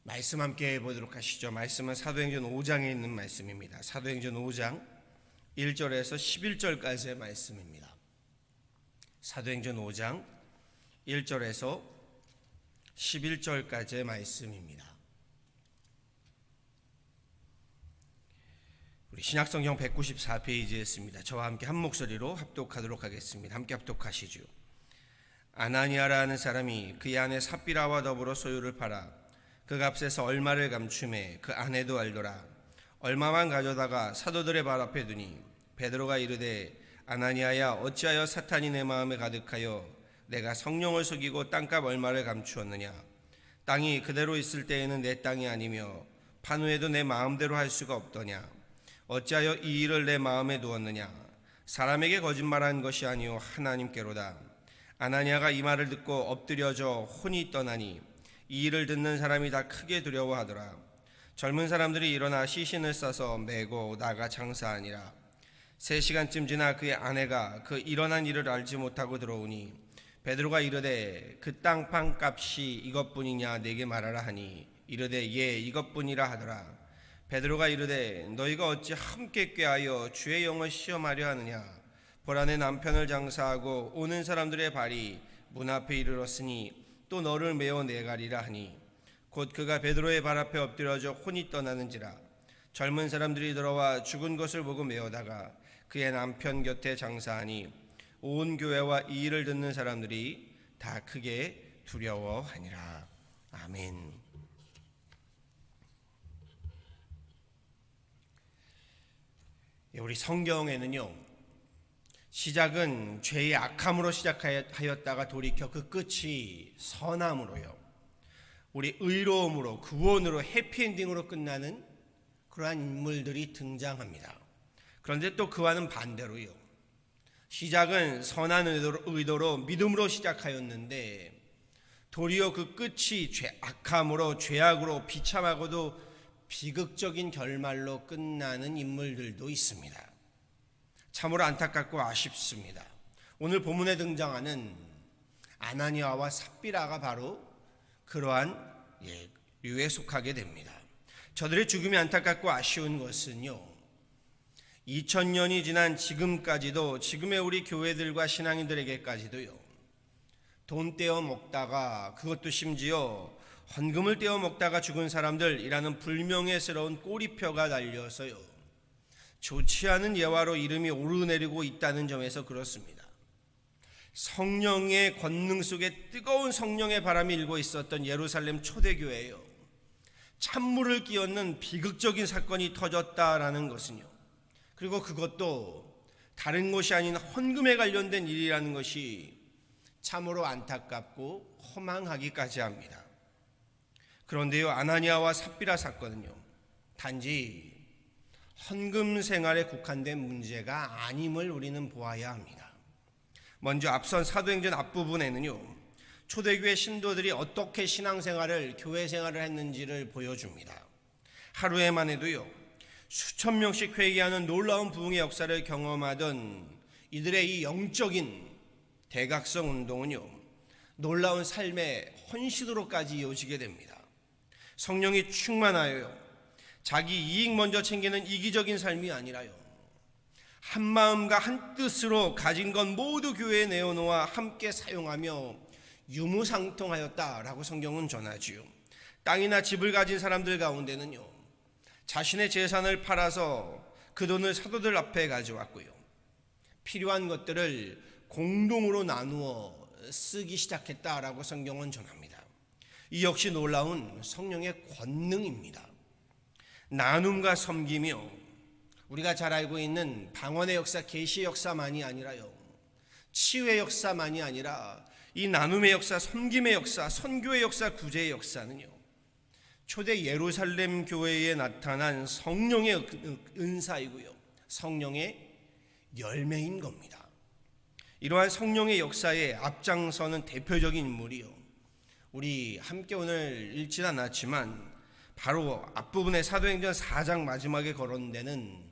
말씀 함께 보도록 하시죠. 말씀은 사도행전 5장에 있는 말씀입니다. 사도행전 5장 1절에서 11절까지의 말씀입니다. 사도행전 5장 1절에서 11절까지의 말씀입니다. 우리 신약성경 194페이지에 있습니다. 저와 함께 한 목소리로 합독하도록 하겠습니다. 함께 합독하시죠. 아나니아라는 사람이 그의 아내 삽비라와 더불어 소유를 팔아 그 값에서 얼마를 감추매 그 아내도 알더라. 얼마만 가져다가 사도들의 발 앞에 두니 베드로가 이르되 아나니아야 어찌하여 사탄이 내 마음에 가득하여 내가 성령을 속이고 땅값 얼마를 감추었느냐. 땅이 그대로 있을 때에는 내 땅이 아니며 판 후에도 내 마음대로 할 수가 없더냐. 어찌하여 이 일을 내 마음에 두었느냐. 사람에게 거짓말한 것이 아니요 하나님께로다. 아나니아가 이 말을 듣고 엎드려져 혼이 떠나니 이 일을 듣는 사람이 다 크게 두려워하더라. 젊은 사람들이 일어나 시신을 싸서 메고 나가 장사하니라. 3시간쯤 지나 그의 아내가 그 일어난 일을 알지 못하고 들어오니 베드로가 이르되 그 땅판 값이 이것뿐이냐 내게 말하라 하니 이르되 예 이것뿐이라 하더라. 베드로가 이르되 너희가 어찌 함께 꾀하여 주의 영을 시험하려 하느냐. 보라 내 남편을 장사하고 오는 사람들의 발이 문 앞에 이르렀으니 또 너를 메어 내가리라 하니 곧 그가 베드로의 발 앞에 엎드려져 혼이 떠나는지라. 젊은 사람들이 들어와 죽은 것을 보고 메어다가 그의 남편 곁에 장사하니 온 교회와 이 일을 듣는 사람들이 다 크게 두려워하니라. 아멘. 우리 성경에는요, 시작은 죄의 악함으로 시작하였다가 돌이켜 그 끝이 선함으로요, 우리 의로움으로 구원으로 해피엔딩으로 끝나는 그러한 인물들이 등장합니다. 그런데 또 그와는 반대로요, 시작은 선한 의도로 믿음으로 시작하였는데 도리어 그 끝이 악함으로 죄악으로 비참하고도 비극적인 결말로 끝나는 인물들도 있습니다. 참으로 안타깝고 아쉽습니다. 오늘 본문에 등장하는 아나니아와 삽비라가 바로 그러한 류에 속하게 됩니다. 저들의 죽음이 안타깝고 아쉬운 것은요, 2000년이 지난 지금까지도 지금의 우리 교회들과 신앙인들에게까지도요, 돈 떼어 먹다가 그것도 심지어 헌금을 떼어 먹다가 죽은 사람들이라는 불명예스러운 꼬리표가 달려서요, 좋지 않은 예화로 이름이 오르내리고 있다는 점에서 그렇습니다. 성령의 권능 속에 뜨거운 성령의 바람이 일고 있었던 예루살렘 초대교회예요, 찬물을 끼얹는 비극적인 사건이 터졌다라는 것은요, 그리고 그것도 다른 것이 아닌 헌금에 관련된 일이라는 것이 참으로 안타깝고 허망하기까지 합니다. 그런데요, 아나니아와 삽비라 사건은요, 단지 헌금 생활에 국한된 문제가 아님을 우리는 보아야 합니다. 먼저 앞선 사도행전 앞부분에는요, 초대교회 신도들이 어떻게 신앙생활을, 교회 생활을 했는지를 보여줍니다. 하루에만 해도요, 수천 명씩 회개하는 놀라운 부흥의 역사를 경험하던 이들의 이 영적인 대각성 운동은요, 놀라운 삶의 헌신으로까지 이어지게 됩니다. 성령이 충만하여요, 자기 이익 먼저 챙기는 이기적인 삶이 아니라요, 한 마음과 한 뜻으로 가진 것 모두 교회에 내어놓아 함께 사용하며 유무상통하였다라고 성경은 전하지요. 땅이나 집을 가진 사람들 가운데는요, 자신의 재산을 팔아서 그 돈을 사도들 앞에 가져왔고요, 필요한 것들을 공동으로 나누어 쓰기 시작했다라고 성경은 전합니다. 이 역시 놀라운 성령의 권능입니다. 나눔과 섬기며 우리가 잘 알고 있는 방언의 역사, 계시의 역사만이 아니라요, 치유의 역사만이 아니라 이 나눔의 역사, 섬김의 역사, 선교의 역사, 구제의 역사는요, 초대 예루살렘 교회에 나타난 성령의 은사이고요, 성령의 열매인 겁니다. 이러한 성령의 역사에 앞장서는 대표적인 인물이요, 우리 함께 오늘 읽진 않았지만 바로 앞부분에 사도행전 4장 마지막에 거론되는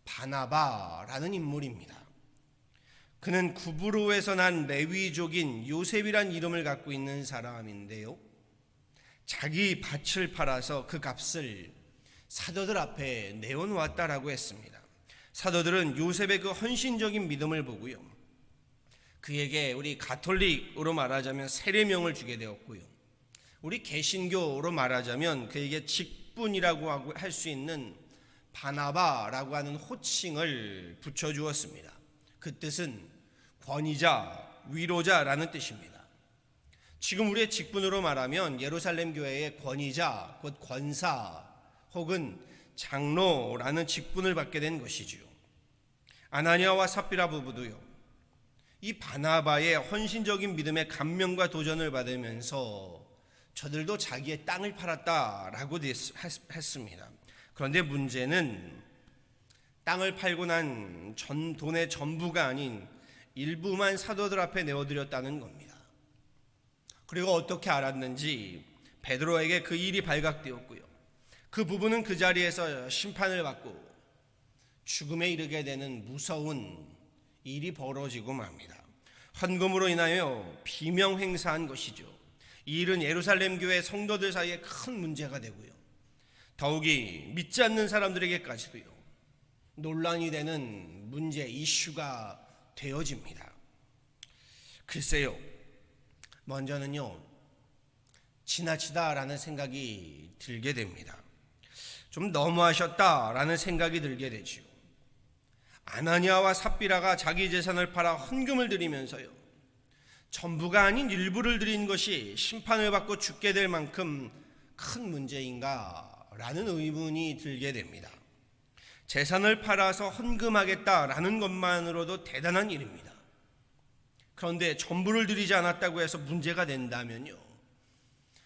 바나바라는 인물입니다. 그는 구브로에서 난 레위족인 요셉이란 이름을 갖고 있는 사람인데요, 자기 밭을 팔아서 그 값을 사도들 앞에 내어놓았다라고 했습니다. 사도들은 요셉의 그 헌신적인 믿음을 보고요, 그에게 우리 가톨릭으로 말하자면 세례명을 주게 되었고요, 우리 개신교로 말하자면 그에게 직분이라고 할 수 있는 바나바라고 하는 호칭을 붙여주었습니다. 그 뜻은 권위자, 위로자라는 뜻입니다. 지금 우리의 직분으로 말하면 예루살렘 교회의 권위자, 곧 권사 혹은 장로라는 직분을 받게 된 것이지요. 아나니아와 삽비라 부부도요, 이 바나바의 헌신적인 믿음의 감명과 도전을 받으면서 저들도 자기의 땅을 팔았다라고 했습니다. 그런데 문제는 땅을 팔고 난 돈의 전부가 아닌 일부만 사도들 앞에 내어드렸다는 겁니다. 그리고 어떻게 알았는지 베드로에게 그 일이 발각되었고요, 그 부부는 그 자리에서 심판을 받고 죽음에 이르게 되는 무서운 일이 벌어지고 맙니다. 헌금으로 인하여 비명 행사한 것이죠. 이 일은 예루살렘 교회 성도들 사이에 큰 문제가 되고요, 더욱이 믿지 않는 사람들에게까지도요, 논란이 되는 문제, 이슈가 되어집니다. 글쎄요, 먼저는요, 지나치다라는 생각이 들게 됩니다. 좀 너무하셨다라는 생각이 들게 되지요. 아나니아와 삽비라가 자기 재산을 팔아 헌금을 드리면서요, 전부가 아닌 일부를 드린 것이 심판을 받고 죽게 될 만큼 큰 문제인가 라는 의문이 들게 됩니다. 재산을 팔아서 헌금하겠다라는 것만으로도 대단한 일입니다. 그런데 전부를 드리지 않았다고 해서 문제가 된다면요,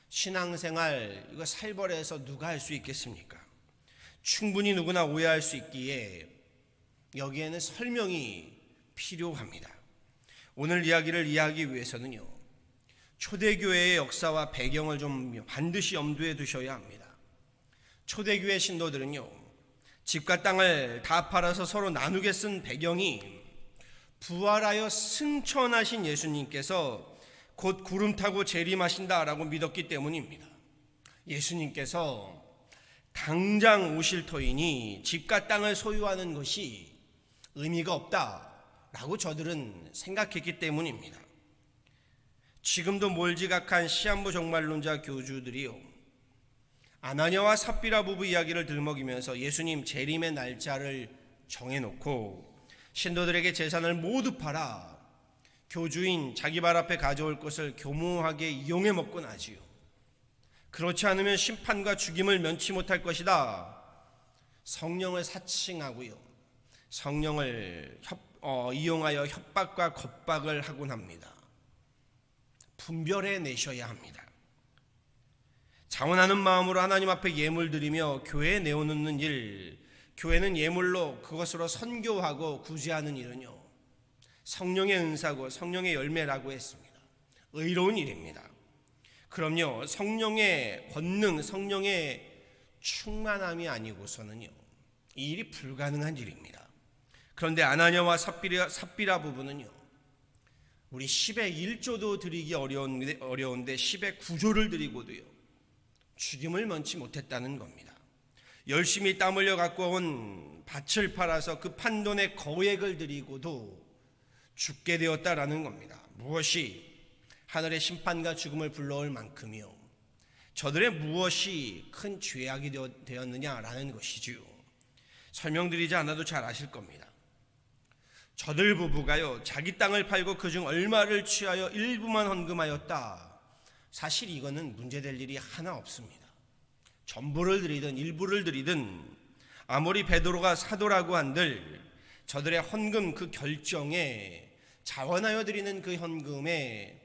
신앙생활 이거 살벌해서 누가 할 수 있겠습니까? 충분히 누구나 오해할 수 있기에 여기에는 설명이 필요합니다. 오늘 이야기를 이해하기 위해서는요, 초대교회의 역사와 배경을 좀 반드시 염두에 두셔야 합니다. 초대교회 신도들은요, 집과 땅을 다 팔아서 서로 나누게 쓴 배경이 부활하여 승천하신 예수님께서 곧 구름 타고 재림하신다라고 믿었기 때문입니다. 예수님께서 당장 오실 터이니 집과 땅을 소유하는 것이 의미가 없다라고 저들은 생각했기 때문입니다. 지금도 몰지각한 시한부 종말론자 교주들이요, 아나니아와 삽비라 부부 이야기를 들먹이면서 예수님 재림의 날짜를 정해놓고 신도들에게 재산을 모두 팔아 교주인 자기 발 앞에 가져올 것을 교묘하게 이용해 먹곤 하지요. 그렇지 않으면 심판과 죽임을 면치 못할 것이다. 성령을 사칭하고요, 성령을 이용하여 협박과 겁박을 하곤 합니다. 분별해 내셔야 합니다. 자원하는 마음으로 하나님 앞에 예물 드리며 교회에 내어놓는 일, 교회는 예물로 그것으로 선교하고 구제하는 일은요, 성령의 은사고 성령의 열매라고 했습니다. 의로운 일입니다. 그럼요, 성령의 권능, 성령의 충만함이 아니고서는요, 이 일이 불가능한 일입니다. 그런데 아나니아와 삽비라 부부는요, 우리 10의 1조도 드리기 어려운데 10의 9조를 드리고도요, 죽임을 면치 못했다는 겁니다. 열심히 땀 흘려 갖고 온 밭을 팔아서 그 판돈의 거액을 드리고도 죽게 되었다라는 겁니다. 무엇이 하늘의 심판과 죽음을 불러올 만큼이요, 저들의 무엇이 큰 죄악이 되었느냐라는 것이지요. 설명드리지 않아도 잘 아실 겁니다. 저들 부부가요, 자기 땅을 팔고 그중 얼마를 취하여 일부만 헌금하였다. 사실 이거는 문제될 일이 하나 없습니다. 전부를 드리든 일부를 드리든 아무리 베드로가 사도라고 한들 저들의 헌금 그 결정에, 자원하여 드리는 그 헌금에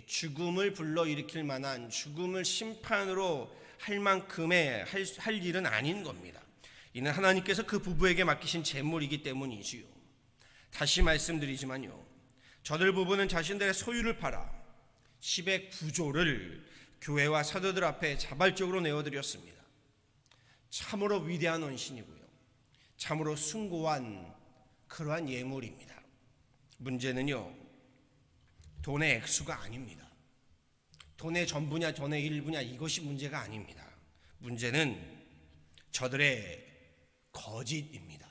죽음을 불러일으킬 만한, 죽음을 심판으로 할 만큼의 할 일은 아닌 겁니다. 이는 하나님께서 그 부부에게 맡기신 재물이기 때문이지요. 다시 말씀드리지만요, 저들 부부는 자신들의 소유를 팔아 10의 9조를 교회와 사도들 앞에 자발적으로 내어드렸습니다. 참으로 위대한 헌신이고요, 참으로 숭고한 그러한 예물입니다. 문제는요, 돈의 액수가 아닙니다. 돈의 전부냐 돈의 일부냐 이것이 문제가 아닙니다. 문제는 저들의 거짓입니다.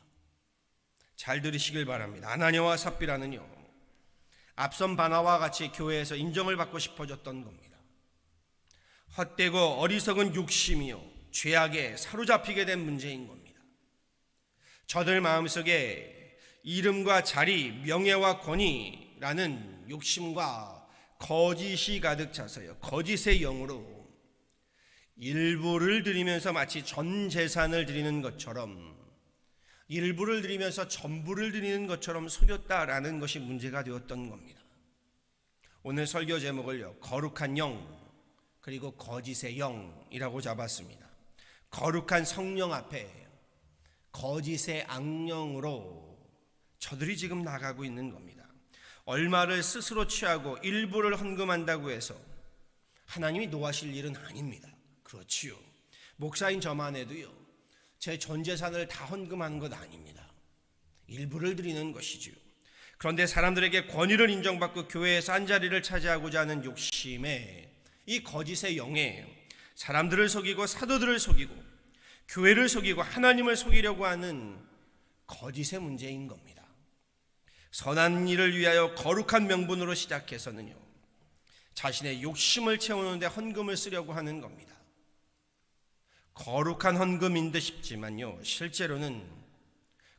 잘 들으시길 바랍니다. 아나니아와 삽비라는요, 앞선 바나와 같이 교회에서 인정을 받고 싶어졌던 겁니다. 헛되고 어리석은 욕심이요, 죄악에 사로잡히게 된 문제인 겁니다. 저들 마음속에 이름과 자리, 명예와 권위라는 욕심과 거짓이 가득 차서요, 거짓의 영으로 일부를 드리면서 마치 전 재산을 드리는 것처럼, 일부를 드리면서 전부를 드리는 것처럼 속였다라는 것이 문제가 되었던 겁니다. 오늘 설교 제목을요, 거룩한 영 그리고 거짓의 영이라고 잡았습니다. 거룩한 성령 앞에 거짓의 악령으로 저들이 지금 나가고 있는 겁니다. 얼마를 스스로 취하고 일부를 헌금한다고 해서 하나님이 노하실 일은 아닙니다. 그렇지요. 목사인 저만 해도요, 제 전 재산을 다 헌금하는 것 아닙니다. 일부를 드리는 것이지요. 그런데 사람들에게 권위를 인정받고 교회에서 한 자리를 차지하고자 하는 욕심에, 이 거짓의 영에 사람들을 속이고 사도들을 속이고 교회를 속이고 하나님을 속이려고 하는 거짓의 문제인 겁니다. 선한 일을 위하여 거룩한 명분으로 시작해서는요, 자신의 욕심을 채우는데 헌금을 쓰려고 하는 겁니다. 거룩한 헌금인 듯 싶지만요, 실제로는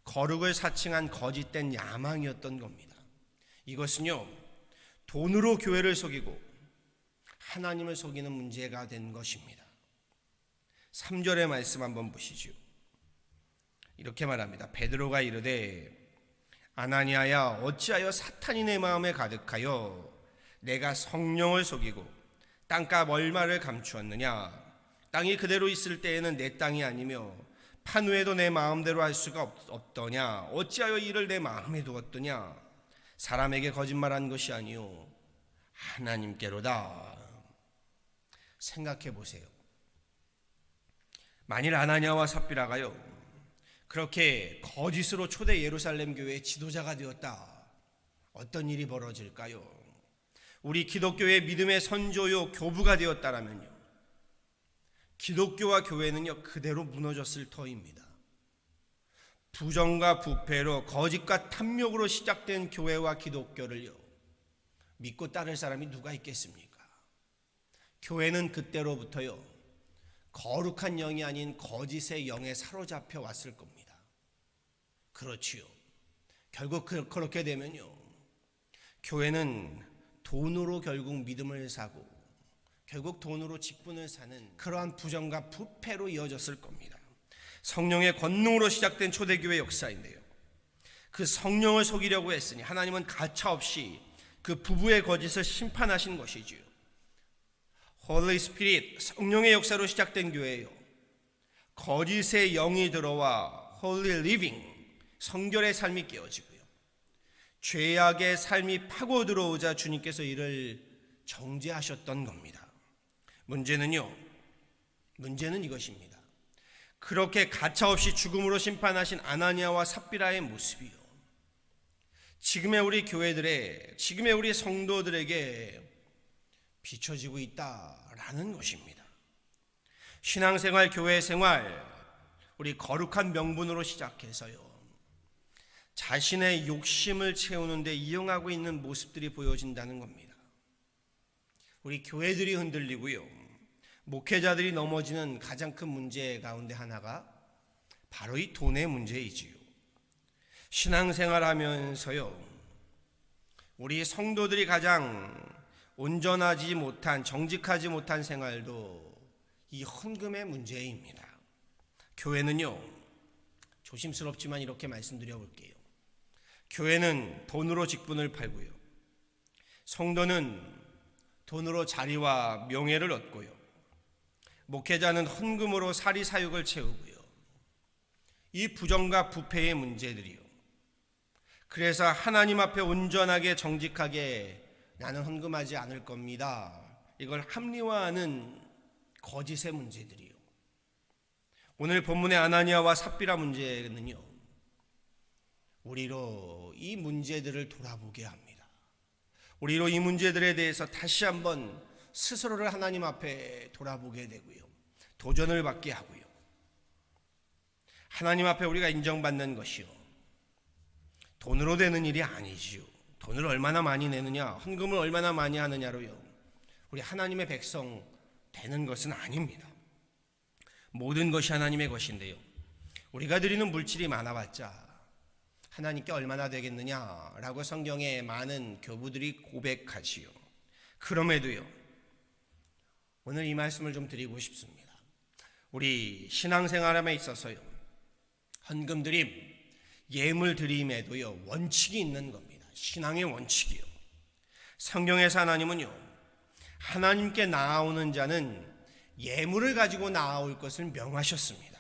거룩을 사칭한 거짓된 야망이었던 겁니다. 이것은요, 돈으로 교회를 속이고 하나님을 속이는 문제가 된 것입니다. 3절의 말씀 한번 보시죠. 이렇게 말합니다. 베드로가 이르되 아나니아야, 어찌하여 사탄이 내 마음에 가득하여 내가 성령을 속이고 땅값 얼마를 감추었느냐? 땅이 그대로 있을 때에는 내 땅이 아니며 판후에도 내 마음대로 할 수가 없더냐? 어찌하여 이를 내 마음에 두었더냐? 사람에게 거짓말한 것이 아니요 하나님께로다. 생각해 보세요. 만일 아나니아와 삽비라가요, 그렇게 거짓으로 초대 예루살렘 교회의 지도자가 되었다, 어떤 일이 벌어질까요? 우리 기독교의 믿음의 선조요 교부가 되었다라면요, 기독교와 교회는요 그대로 무너졌을 터입니다. 부정과 부패로, 거짓과 탐욕으로 시작된 교회와 기독교를요 믿고 따를 사람이 누가 있겠습니까? 교회는 그때로부터요 거룩한 영이 아닌 거짓의 영에 사로잡혀 왔을 겁니다. 그렇지요. 결국 그렇게 되면요, 교회는 돈으로 결국 믿음을 사고 결국 돈으로 직분을 사는 그러한 부정과 부패로 이어졌을 겁니다. 성령의 권능으로 시작된 초대교회 역사인데요, 그 성령을 속이려고 했으니 하나님은 가차없이 그 부부의 거짓을 심판하신 것이지요. Holy Spirit, 성령의 역사로 시작된 교회예요. 거짓의 영이 들어와 Holy Living, 성결의 삶이 깨어지고요, 죄악의 삶이 파고 들어오자 주님께서 이를 정죄하셨던 겁니다. 문제는 이것입니다. 그렇게 가차없이 죽음으로 심판하신 아나니아와 삽비라의 모습이요, 지금의 우리 교회들의, 지금의 우리 성도들에게 비춰지고 있다라는 것입니다. 신앙생활, 교회생활, 우리 거룩한 명분으로 시작해서요, 자신의 욕심을 채우는 데 이용하고 있는 모습들이 보여진다는 겁니다. 우리 교회들이 흔들리고요, 목회자들이 넘어지는 가장 큰 문제 가운데 하나가 바로 이 돈의 문제이지요. 신앙생활 하면서요, 우리 성도들이 가장 온전하지 못한, 정직하지 못한 생활도 이 헌금의 문제입니다. 교회는요, 조심스럽지만 이렇게 말씀드려 볼게요. 교회는 돈으로 직분을 팔고요, 성도는 돈으로 자리와 명예를 얻고요, 목회자는 헌금으로 사리사욕을 채우고요, 이 부정과 부패의 문제들이요, 그래서 하나님 앞에 온전하게 정직하게 나는 헌금하지 않을 겁니다, 이걸 합리화하는 거짓의 문제들이요, 오늘 본문의 아나니아와 삽비라 문제는요, 우리로 이 문제들을 돌아보게 합니다. 우리로 이 문제들에 대해서 다시 한번 스스로를 하나님 앞에 돌아보게 되고요. 도전을 받게 하고요. 하나님 앞에 우리가 인정받는 것이요. 돈으로 되는 일이 아니지요. 돈을 얼마나 많이 내느냐, 헌금을 얼마나 많이 하느냐로요. 우리 하나님의 백성 되는 것은 아닙니다. 모든 것이 하나님의 것인데요. 우리가 드리는 물질이 많아봤자 하나님께 얼마나 되겠느냐라고 성경에 많은 교부들이 고백하지요. 그럼에도요, 오늘 이 말씀을 좀 드리고 싶습니다. 우리 신앙생활에 있어서요, 헌금 드림, 예물 드림에도요, 원칙이 있는 겁니다. 신앙의 원칙이요. 성경에서 하나님은요, 하나님께 나아오는 자는 예물을 가지고 나아올 것을 명하셨습니다.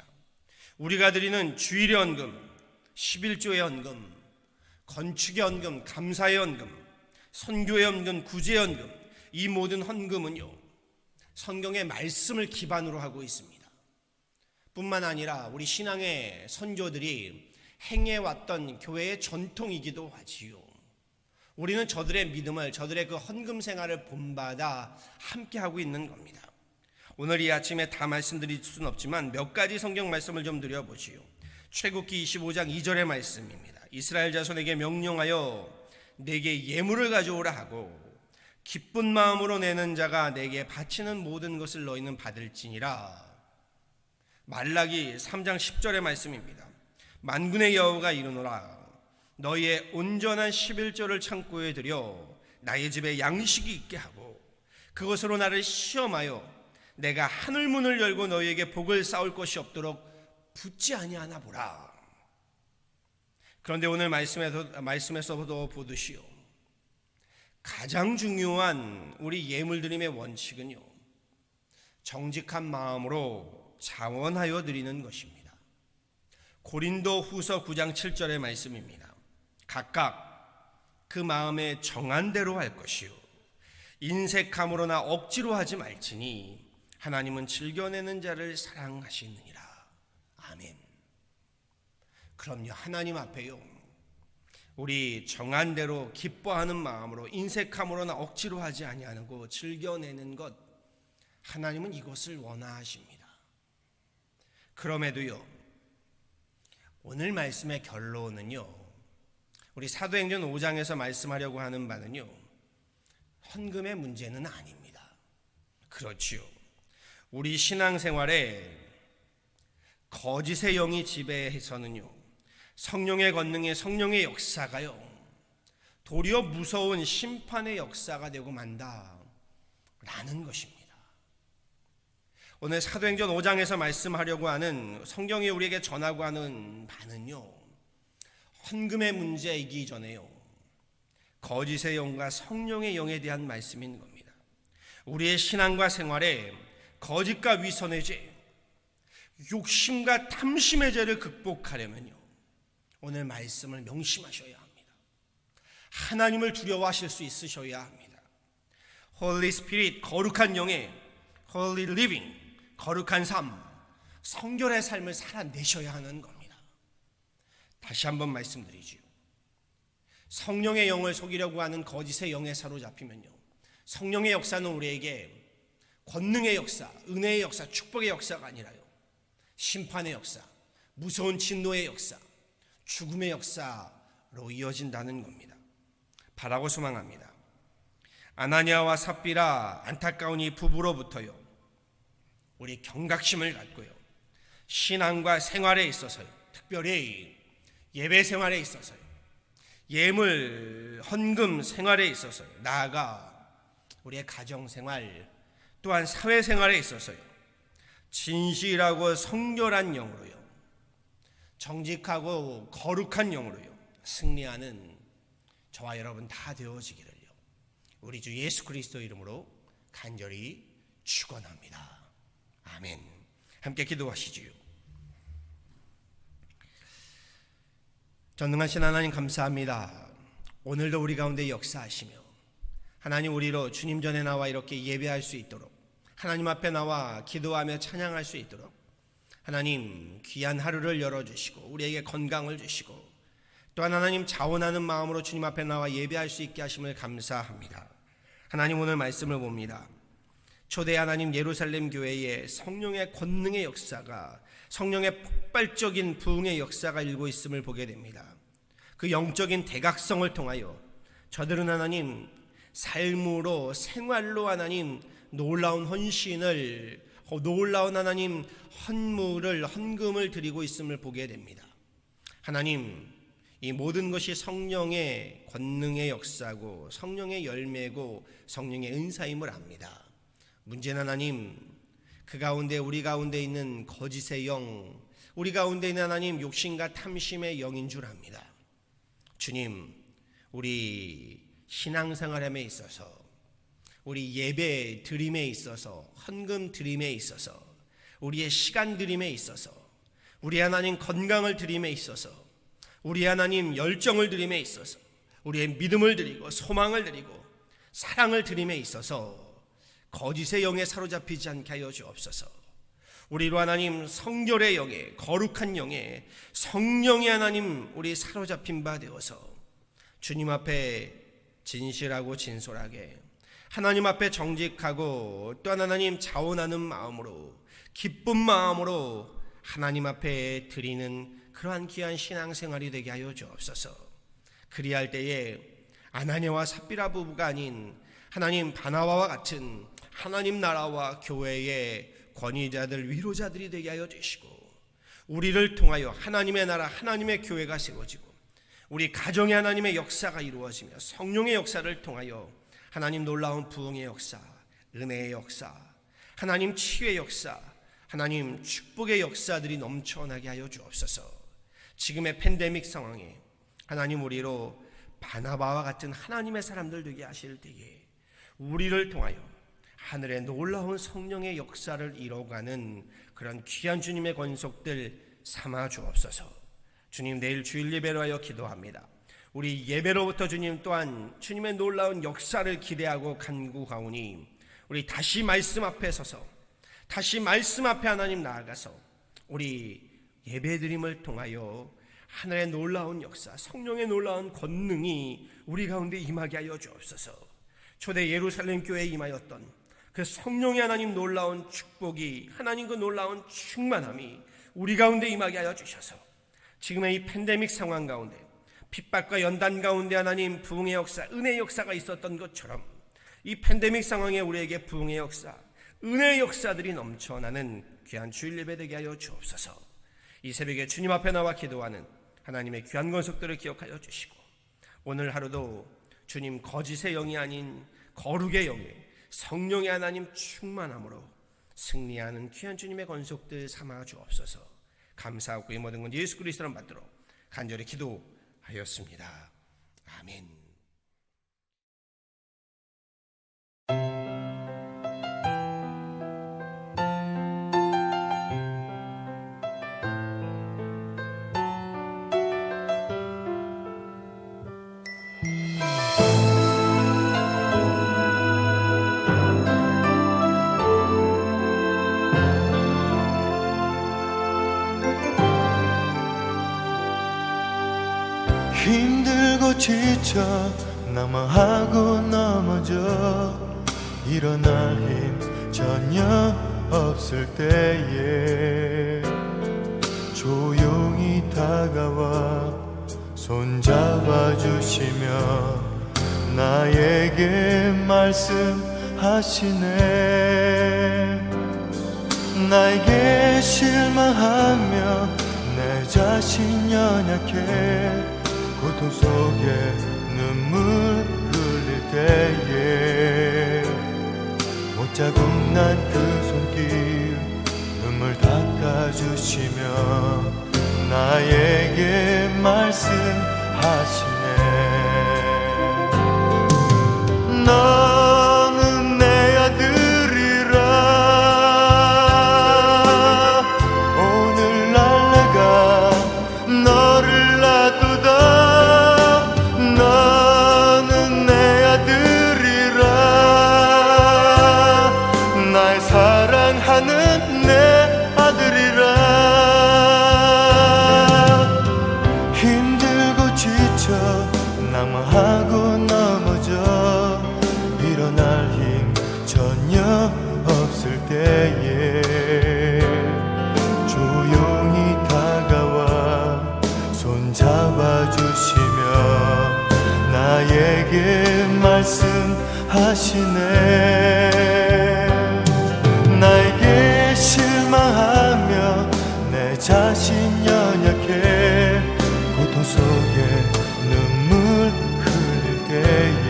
우리가 드리는 주일의 헌금, 11조의 헌금, 건축의 헌금, 감사의 헌금, 선교의 헌금, 구제의 헌금, 이 모든 헌금은요, 성경의 말씀을 기반으로 하고 있습니다. 뿐만 아니라 우리 신앙의 선조들이 행해왔던 교회의 전통이기도 하지요. 우리는 저들의 믿음을, 저들의 그 헌금 생활을 본받아 함께하고 있는 겁니다. 오늘 이 아침에 다 말씀드릴 수는 없지만 몇 가지 성경 말씀을 좀 드려보시오. 출애굽기 25장 2절의 말씀입니다. 이스라엘 자손에게 명령하여 내게 예물을 가져오라 하고 기쁜 마음으로 내는 자가 내게 바치는 모든 것을 너희는 받을지니라. 말라기 3장 10절의 말씀입니다. 만군의 여호와가 이르노라. 너희의 온전한 11조를 창고에 들여 나의 집에 양식이 있게 하고 그것으로 나를 시험하여 내가 하늘 문을 열고 너희에게 복을 쌓을 것이 없도록 붙지 아니하나 보라. 그런데 오늘 말씀에서도 보듯이요, 가장 중요한 우리 예물드림의 원칙은요, 정직한 마음으로 자원하여 드리는 것입니다. 고린도 후서 9장 7절의 말씀입니다. 각각 그 마음에 정한 대로 할 것이요 인색함으로나 억지로 하지 말지니 하나님은 즐겨내는 자를 사랑하시느니라. 아멘. 그럼요, 하나님 앞에요, 우리 정한 대로 기뻐하는 마음으로 인색함으로나 억지로 하지 아니하는 것, 즐겨내는 것, 하나님은 이것을 원하십니다. 그럼에도요, 오늘 말씀의 결론은요, 우리 사도행전 5장에서 말씀하려고 하는 바는요, 헌금의 문제는 아닙니다. 그렇지요. 우리 신앙생활에 거짓의 영이 지배해서는요, 성령의 권능의 성령의 역사가요, 도리어 무서운 심판의 역사가 되고 만다라는 것입니다. 오늘 사도행전 5장에서 말씀하려고 하는, 성경이 우리에게 전하고 하는 바는요, 헌금의 문제이기 전에요, 거짓의 영과 성령의 영에 대한 말씀인 겁니다. 우리의 신앙과 생활에 거짓과 위선의 죄, 욕심과 탐심의 죄를 극복하려면요, 오늘 말씀을 명심하셔야 합니다. 하나님을 두려워하실 수 있으셔야 합니다. Holy Spirit, 거룩한 영의 Holy Living, 거룩한 삶, 성결의 삶을 살아내셔야 하는 겁니다. 다시 한번 말씀드리지요. 성령의 영을 속이려고 하는 거짓의 영에 사로잡히면요, 성령의 역사는 우리에게 권능의 역사, 은혜의 역사, 축복의 역사가 아니라요, 심판의 역사, 무서운 진노의 역사, 죽음의 역사로 이어진다는 겁니다. 바라고 소망합니다. 아나니아와 삽비라 안타까운 이 부부로부터요, 우리 경각심을 갖고요, 신앙과 생활에 있어서요, 특별히 예배 생활에 있어서요, 예물 헌금 생활에 있어서요, 나아가 우리의 가정생활 또한 사회생활에 있어서요, 진실하고 성결한 영으로요, 정직하고 거룩한 영으로요, 승리하는 저와 여러분 다 되어지기를요, 우리 주 예수 그리스도 이름으로 간절히 축원합니다. 아멘. 함께 기도하시지요. 전능하신 하나님 감사합니다. 오늘도 우리 가운데 역사하시며 하나님, 우리로 주님 전에 나와 이렇게 예배할 수 있도록, 하나님 앞에 나와 기도하며 찬양할 수 있도록 하나님 귀한 하루를 열어주시고 우리에게 건강을 주시고 또한 하나님 자원하는 마음으로 주님 앞에 나와 예배할 수 있게 하심을 감사합니다. 하나님, 오늘 말씀을 봅니다. 초대 하나님 예루살렘 교회에 성령의 권능의 역사가, 성령의 폭발적인 부흥의 역사가 일고 있음을 보게 됩니다. 그 영적인 대각성을 통하여 저들은 하나님 삶으로, 생활로 하나님 놀라운 헌신을, 놀라운 하나님 헌금을 드리고 있음을 보게 됩니다. 하나님, 이 모든 것이 성령의 권능의 역사고 성령의 열매고 성령의 은사임을 압니다. 문제는 하나님, 그 가운데 우리 가운데 있는 거짓의 영, 우리 가운데 있는 하나님 욕심과 탐심의 영인 줄 압니다. 주님, 우리 신앙생활함에 있어서, 우리 예배 드림에 있어서, 헌금 드림에 있어서, 우리의 시간 드림에 있어서, 우리 하나님 건강을 드림에 있어서, 우리 하나님 열정을 드림에 있어서, 우리의 믿음을 드리고 소망을 드리고 사랑을 드림에 있어서 거짓의 영에 사로잡히지 않게 하여 주옵소서. 우리로 하나님 성결의 영에, 거룩한 영에, 성령의 하나님 우리 사로잡힌 바 되어서 주님 앞에 진실하고 진솔하게, 하나님 앞에 정직하고 또한 하나님 자원하는 마음으로, 기쁜 마음으로 하나님 앞에 드리는 그러한 귀한 신앙생활이 되게 하여 주옵소서. 그리할 때에 아나니아와 삽비라 부부가 아닌 하나님 바나바와 같은 하나님 나라와 교회의 권위자들, 위로자들이 되게 하여 주시고, 우리를 통하여 하나님의 나라, 하나님의 교회가 세워지고, 우리 가정의 하나님의 역사가 이루어지며 성령의 역사를 통하여 하나님 놀라운 부흥의 역사, 은혜의 역사, 하나님 치유의 역사, 하나님 축복의 역사들이 넘쳐나게 하여 주옵소서. 지금의 팬데믹 상황에 하나님 우리로 바나바와 같은 하나님의 사람들 되게 하실 때에 우리를 통하여 하늘의 놀라운 성령의 역사를 이뤄가는 그런 귀한 주님의 권속들 삼아 주옵소서. 주님, 내일 주일 예배로 하여 기도합니다. 우리 예배로부터 주님 또한 주님의 놀라운 역사를 기대하고 간구하오니, 우리 다시 말씀 앞에 서서, 다시 말씀 앞에 하나님 나아가서 우리 예배드림을 통하여 하늘의 놀라운 역사, 성령의 놀라운 권능이 우리 가운데 임하게 하여 주옵소서. 초대 예루살렘 교회에 임하였던 그 성령의 하나님 놀라운 축복이, 하나님 그 놀라운 충만함이 우리 가운데 임하게 하여 주셔서 지금의 이 팬데믹 상황 가운데 핍박과 연단 가운데 하나님 부흥의 역사, 은혜의 역사가 있었던 것처럼 이 팬데믹 상황에 우리에게 부흥의 역사, 은혜의 역사들이 넘쳐나는 귀한 주일 예배 되게 하여 주옵소서. 이 새벽에 주님 앞에 나와 기도하는 하나님의 귀한 권속들을 기억하여 주시고, 오늘 하루도 주님 거짓의 영이 아닌 거룩의 영에 성령의 하나님 충만함으로 승리하는 귀한 주님의 권속들 삼아 주옵소서. 감사하고 이 모든 건 예수 그리스도를 받들어 간절히 기도하였습니다. 아멘. 힘들고 지쳐 낙망하고 넘어져 일어날 힘 전혀 없을 때에 조용히 다가와 손잡아 주시며 나에게 말씀하시네. 나에게 실망하며 내 자신 연약해 고통 속에 눈물 흘릴 때에 못자국 난 그 손길 눈물 닦아주시며 나에게 말씀하시네. 너는 내 아들이라 오늘날 내가 너를 놔두다. 너는 내 아들이라 날 사랑하는 내 아들이라. 힘들고 지쳐 낙망하고 넘어져 일어날 힘 전혀 손 잡아주시며 나에게 말씀하시네. 나에게 실망하며 내 자신 연약해 고통 속에 눈물 흘릴 때에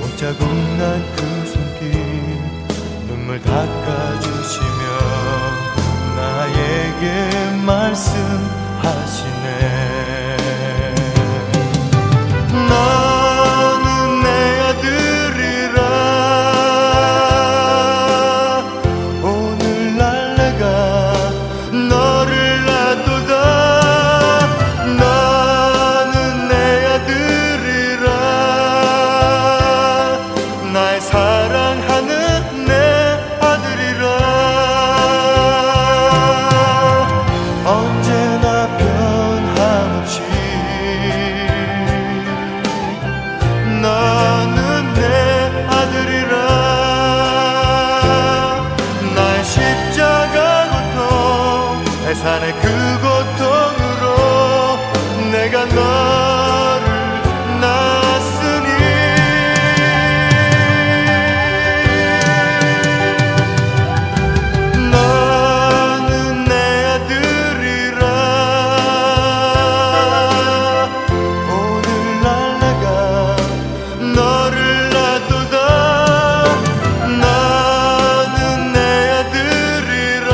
옷자국 난 그 손길 눈물 닦아주시며 나에게 말씀하시네. 너는 내 아들이라. 오늘날 내가 너를 놔두다. 너는 내 아들이라. 날 사랑하는 내 아들이라. 언제나 변함없이 너는 내 아들이라. 나의 십자가 고통 해산의 그 고통으로 내가 너를 낳았으니 너는 내 아들이라. 오늘날 내가 너를 놔두다. 너는 내 아들이라.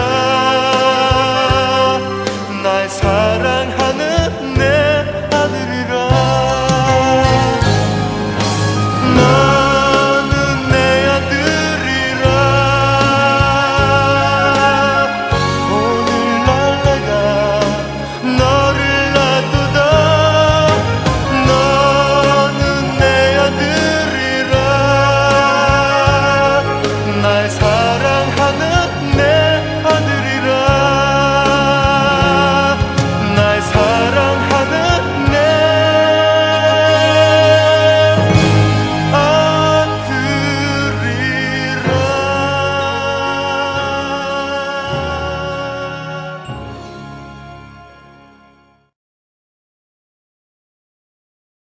날 사랑하는 내 아들이라. 너는 내 아들이라. 오늘날 내가 너를 놔두다. 너는 내 아들이라. 날 사랑하는